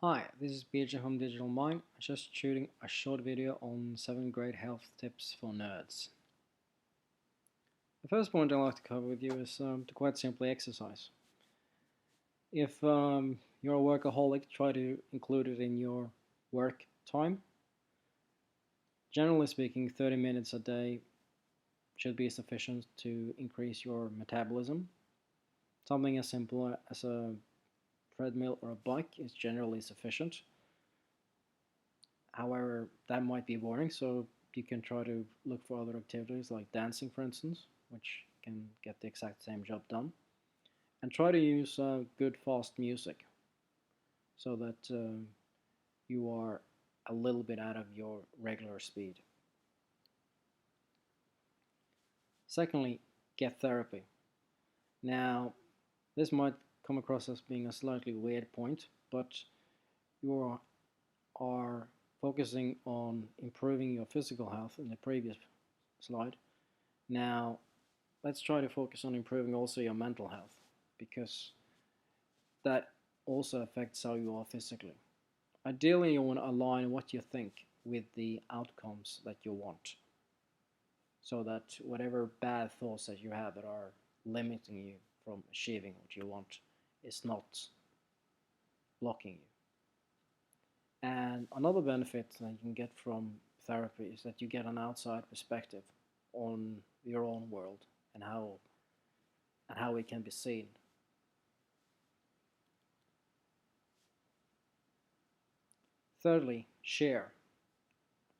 Hi, this is PJ from Digital Mind, just shooting a short video on 7 great health tips for nerds. The first point I'd like to cover with you is to quite simply exercise. If you're a workaholic, try to include it in your work time. Generally speaking, 30 minutes a day should be sufficient to increase your metabolism. Something as simple as a treadmill or a bike is generally sufficient. However, that might be boring, so you can try to look for other activities like dancing, for instance, which can get the exact same job done. And try to use good fast music so that you are a little bit out of your regular speed. Secondly, get therapy. Now, this might come across as being a slightly weird point, but you are focusing on improving your physical health in the previous slide. Now, let's try to focus on improving also your mental health because that also affects how you are physically. Ideally, you want to align what you think with the outcomes that you want so that whatever bad thoughts that you have that are limiting you from achieving what you want is not blocking you. And another benefit that you can get from therapy is that you get an outside perspective on your own world and how it can be seen. Thirdly, share.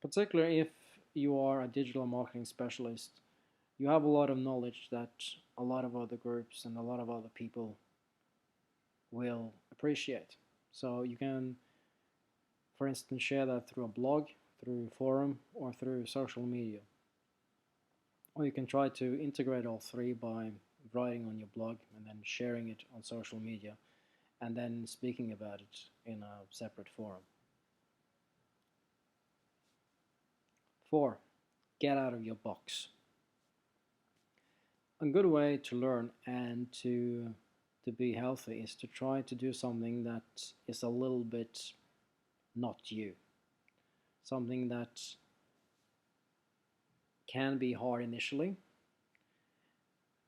Particularly if you are a digital marketing specialist, you have a lot of knowledge that a lot of other groups and a lot of other people will appreciate. So you can, for instance, share that through a blog, through a forum, or through social media. Or you can try to integrate all three by writing on your blog and then sharing it on social media and then speaking about it in a separate forum. 4. Get out of your box. A good way to learn and to be healthy is to try to do something that is a little bit not you. Something that can be hard initially,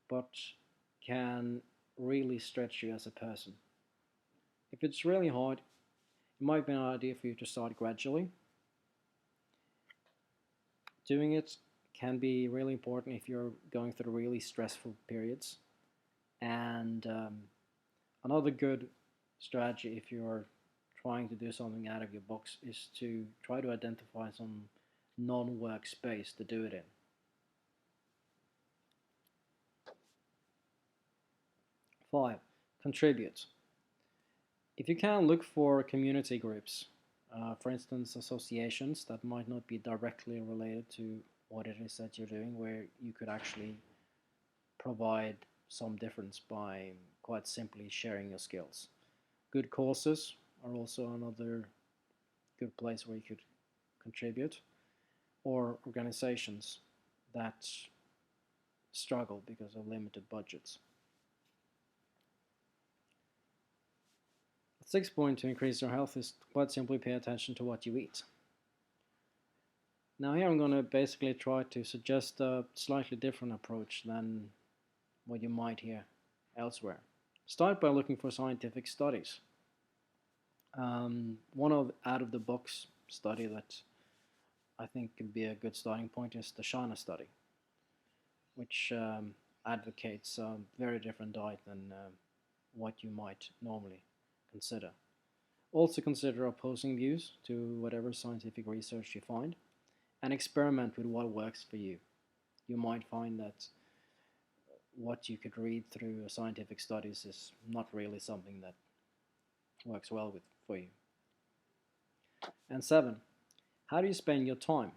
but can really stretch you as a person. If it's really hard, it might be an idea for you to start gradually. Doing it can be really important if you're going through really stressful periods. And another good strategy if you're trying to do something out of your box is to try to identify some non-work space to do it in. 5. Contribute. If you can, look for community groups, for instance associations that might not be directly related to what it is that you're doing, where you could actually provide some difference by quite simply sharing your skills. Good courses are also another good place where you could contribute, or organizations that struggle because of limited budgets. The sixth point to increase your health is quite simply pay attention to what you eat. Now here I'm going to basically try to suggest a slightly different approach than what you might hear elsewhere. Start by looking for scientific studies. One of out of the box study that I think could be a good starting point is the China study, which advocates a very different diet than what you might normally consider. Also consider opposing views to whatever scientific research you find and experiment with what works for you. You might find that what you could read through scientific studies is not really something that works well with for you. And 7, how do you spend your time?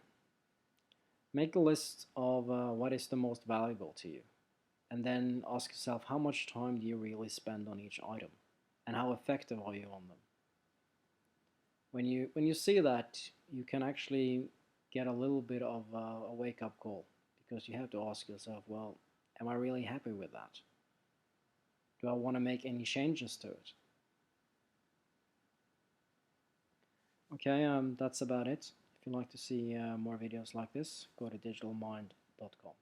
Make a list of what is the most valuable to you, and then ask yourself how much time do you really spend on each item, and how effective are you on them. When you see that, you can actually get a little bit of a wake-up call, because you have to ask yourself, well, am I really happy with that? Do I want to make any changes to it? Okay, that's about it. If you'd like to see more videos like this, go to digitalmind.com.